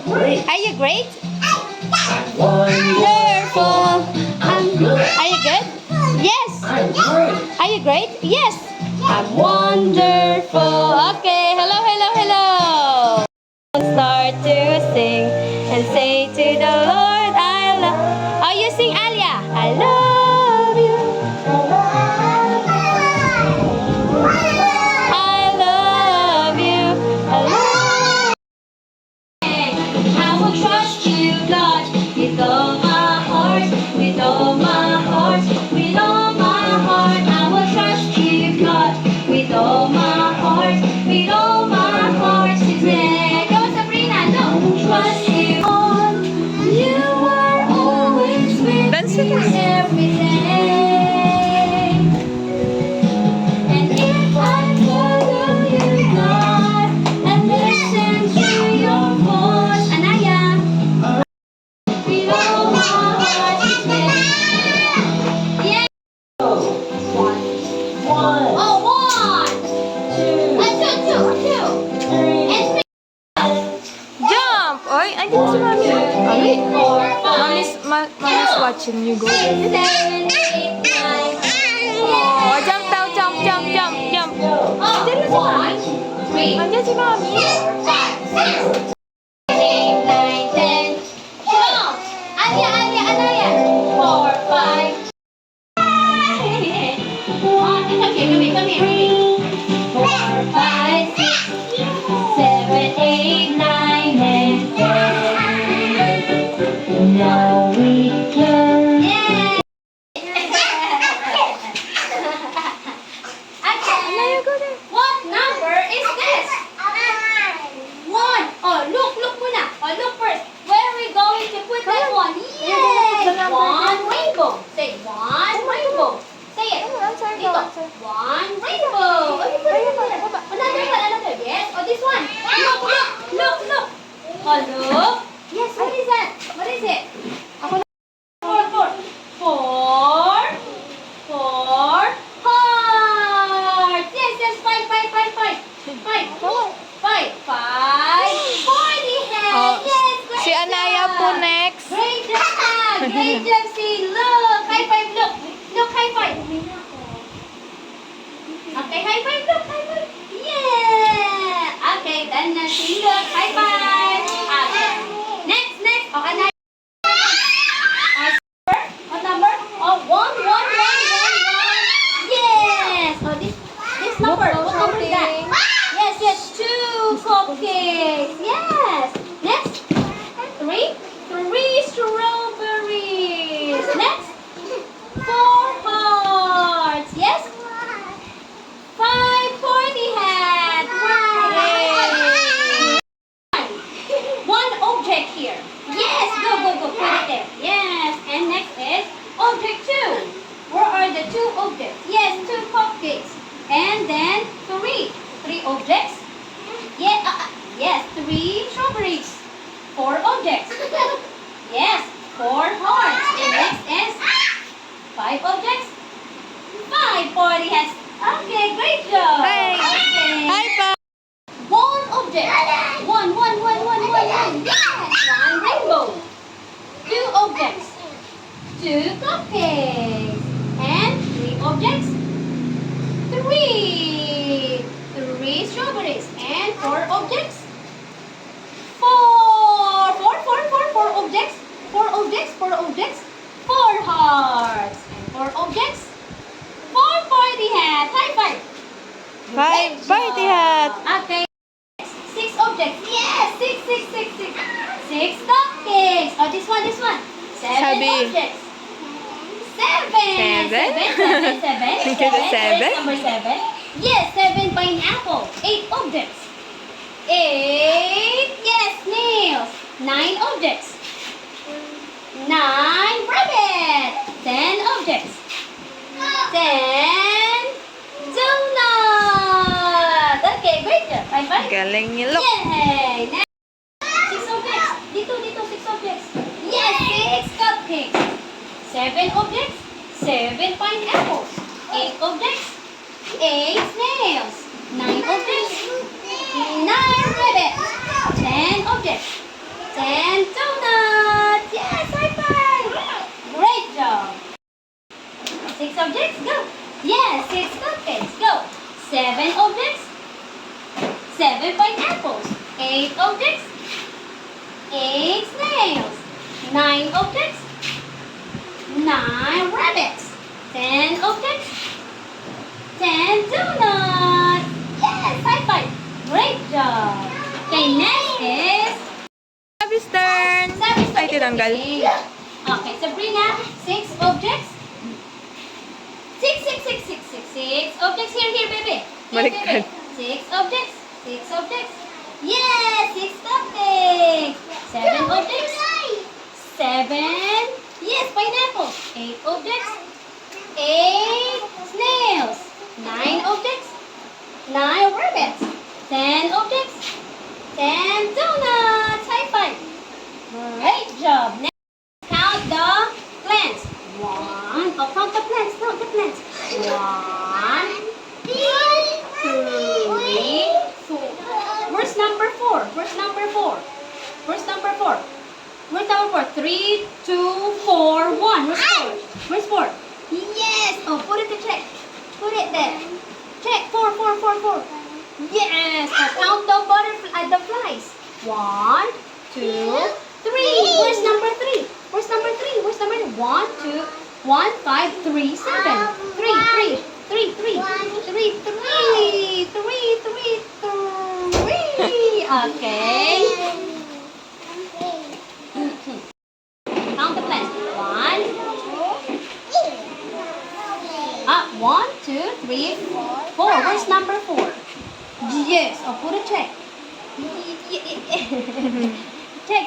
great. Are you great? I'm wonderful. I'm good. Are you good? Yes. I'm great. Are you great? Yes. I'm wonderful. Okay. Hello, hello, hello. Start to sing and say to the Lord, I love. Oh, you sing, Alia. I love you. I love you. I love I will trust you, God, with all my heart, with all my heart, with all my heart. I will trust you, God, with all my heart, with all my heart today. Go, Sabrina, no. Trust you, Lord. You are always with me every day. And if I follow you, God, and listen to your voice, Anaya, with all my heart today. Yeah. One, Oh, one. two, Two. three, And three. Jump! Oy, andyan si Mami. Ali. Mommy's watching you go. 6, 7, 8, 9. Oh, jump daw, jump. go. Andyan na si Mami. Andyan si Mami. 5, 6, 8, 9, 10. Jump! Anaya. 4, 5. Come here. 4, 5, 6, 7, 8, 9, and 10. Now we can. Yeah. Okay. What number is this? 1. Oh, look muna. Oh, look first. Where are we going to put that one? Yay! 1 rainbow. Say 1 rainbow. Say it. Dito. 1 rainbow. Oh, you put it there. Another. Yes. Oh, this one. Look. Oh, look. Yes, what is that? What is it? Four. Heart. Yes. 5. 40 hands. Yes, great Si Anaya job. po next. Great job, see. Look. High five, look. Look, high five. Okay, high five, look. Yeah. Okay, done na, see. Look, high five. Okay. Next. Okay, na. What number? Oh, 1. Yes. Oh, this number. What number is that? Yes. 2 cupcakes. Yes. Next. 3 strawberries. Next. 4 hearts. Yes. 5 party hats. Right. 1 object here. Yes. Go. Put it there. Yes. And next is object 2. Where are the 2 objects? Yes, 2 cupcakes. And then 3 objects. Yes, 3 strawberries. 4 objects. Yes, 4 hearts. And next is 5 objects. 5 party hats. Okay, great job. Hi. Okay. High five. 1 object. One. Yes, 1 rainbow. 2 objects. 2 cupcakes. And 3 objects. 3 strawberries. And 4 objects. 4 objects. 4 objects. 4 hearts. And 4 objects. 4 party hats. High five. Five party hat. Okay. 6 objects. Yes, 6. 6 cupcakes. Oh, this one. 7 Sabi. objects. 7. Seven? Yes, number 7. Yes, 7 pineapple. 8 objects. 8. Yes, nails. 9 objects. 9 rabbit. 10 objects. 10 donut. Okay, great job. Bye. Galing niya. Look. Yay! Next. 6 objects. Dito, 6 objects. Yes, 6 cupcakes. 7 objects. 7 pineapples. 8 objects. 8 snails. 9 objects. 9 rabbits. 10 objects. 10 7 objects. 7 pineapples. 8 objects. 8 snails. 9 objects. 9 rabbits. 10 objects. 10 donuts. Yes, high five. Great job. Okay, next is Abby's turn. Sabi's Ay, tinanggal. Okay, Sabrina, 6 objects. 6 objects. Here, baby. Baliktad. 6 objects. 6 objects. Yes, 6 objects. 7 objects. 7. Yes, pineapple. 8 objects. 8 snails. 9 objects. 9 rabbits. 10 objects. 10 donuts. High five. Great job. Next, count the plants. Count the plants. Count the plants. 1, 2, 3, 4. Where's number 4? Where's number 4? Where's number 4? Where's number 4? 3, 2, 4, 1. Where's 4? Where's 4? Yes. Oh, put it to check. Put it there. Check. 4, 4, 4, 4. Yes. Oh, count the the flies. 1, 2, 3. Where's number 3? Where's number 3? Where's number 3? 1, 2, 1, 5, 3, 7. 3, 3, 3, 3, 3, 3, 3, 3. Okay. Count the plants. 1, 2, 3, 4. Where's number 4? Yes. Oh, put a check. Check.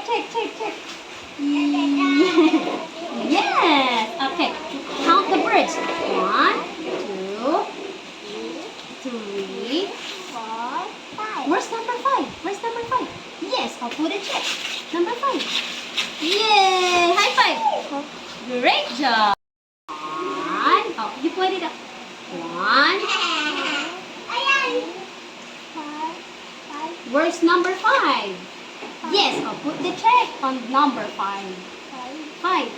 Yes. Okay. Count the birds. 1, 2, 3, 4, 5. Where's number 5? Where's number 5? Yes. I'll put a check. Number 5. Yay! High five. Great job. 1. Oh, you put it up. 1. Where's number 5? Yes, I'll put the check on number 5. 5.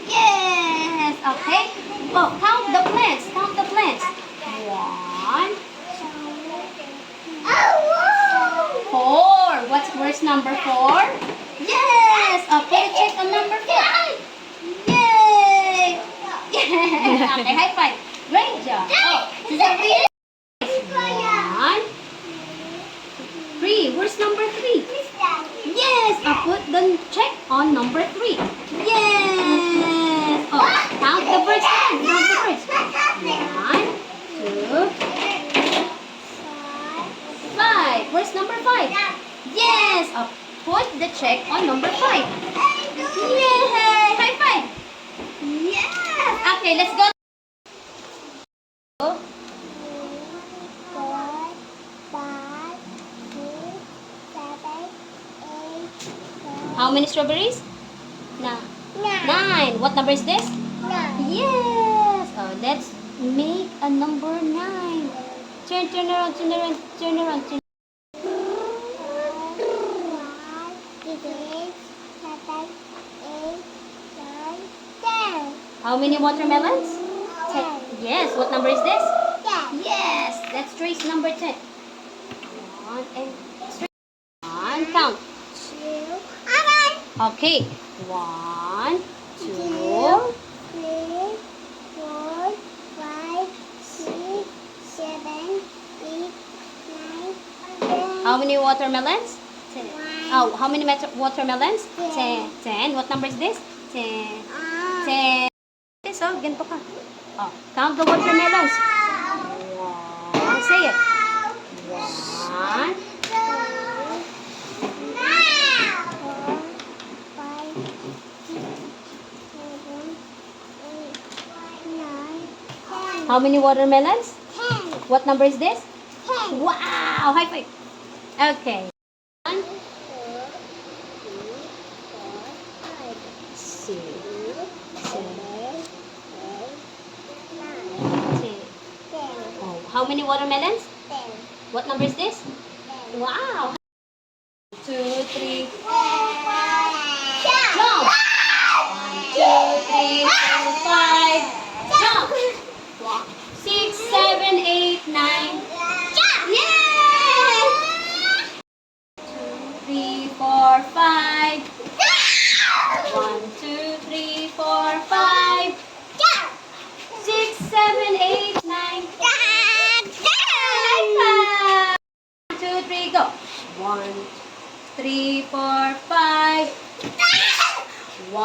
Yes. Okay. Oh, count the plants. Count the plants. 1, 4. Where's number 4? Yes. I'll put a check on number 4. Yay. Okay, high five. Great job. Oh, Sabrina. 1, 3. Where's number 3? Yes, I'll put the check on number 3. Yes. Oh, count the birds again. Count the birds. 1, 2, 5. Where's number 5? Yes, I'll put the check on number 5. Yay! High five. Yes. Okay, let's go. How many strawberries? 9. What number is this? Yes. Oh, let's make a number 9. Turn around. How many watermelons? 10. Yes. What number is this? Yes. Let's trace number 10. 1 and 3. 1. Count. Okay. 1, 2. How many watermelons? 10. Oh, how many watermelons? 10. What number is this? 10. 10. This, oh, ganito ka. Oh, count the watermelons. 1. Say it. 1. How many watermelons? 10. What number is this? 10. Wow! High five. Okay. 1, 2, 3, 4, 5, 6, 7, 8, 9, 10. Oh, how many watermelons? 10. What number is this? Wow! 2, 3, jump! 1, 2, 3, 4, 5, jump! 6, 7, 8, 9,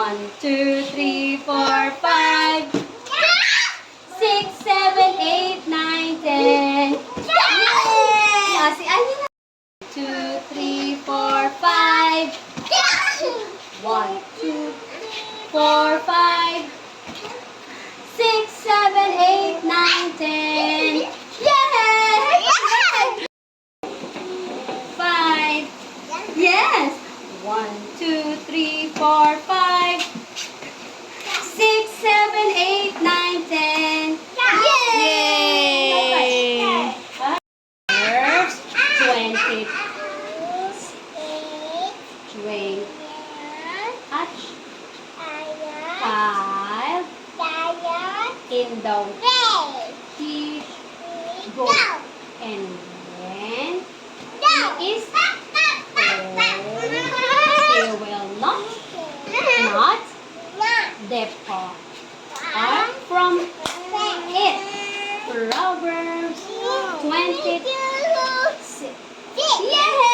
1, 2, 3, 4, 5, 6, 7, 8, 9, 10. Yay! Ah, si Annie na. 2, 3, 4, 5. 1, 2, 4, 5, 6, 7, 8, 9, 10. Yay! 5. Yes. 1, 2, 3, 4, 5, 6, 7, 8, 9, 10. Yay! Verbs 20. 20. Five. In the he go. And when he is old, he will not depart from it. Proverbs 26. Yeah! Yeah!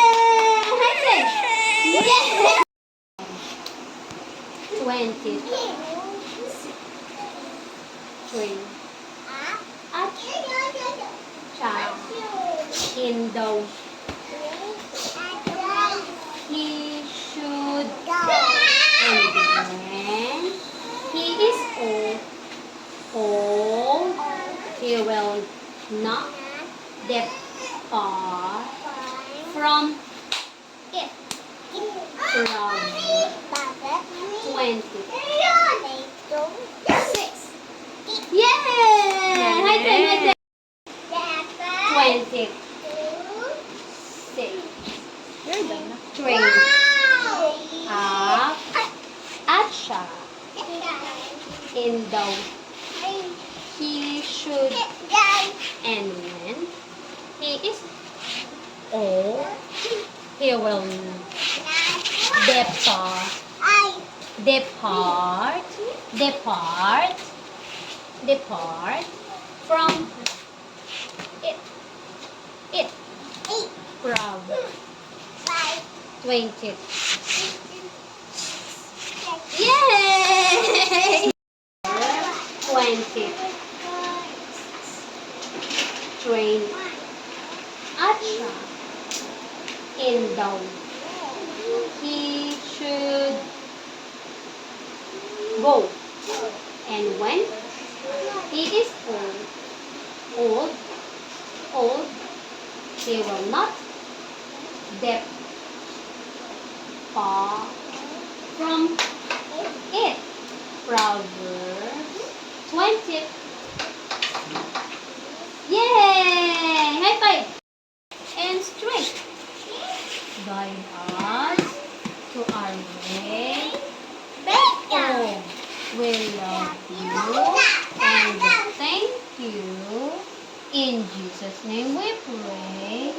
20. 3. A child in the he should and when he is old, he will not depart from it. Proverbs 26. Yay! Hi, Ten. 26. You're done na. Train up a child in the he should and when he is old, he will depart from it. Proverbs 20. Yay! 20. Train a child in the he should go, and when he is old, he will not depart from it. Proverbs 20. Yay! High five! And straight. Guide us to our way. Oh, we love you and thank you. In Jesus' name we pray.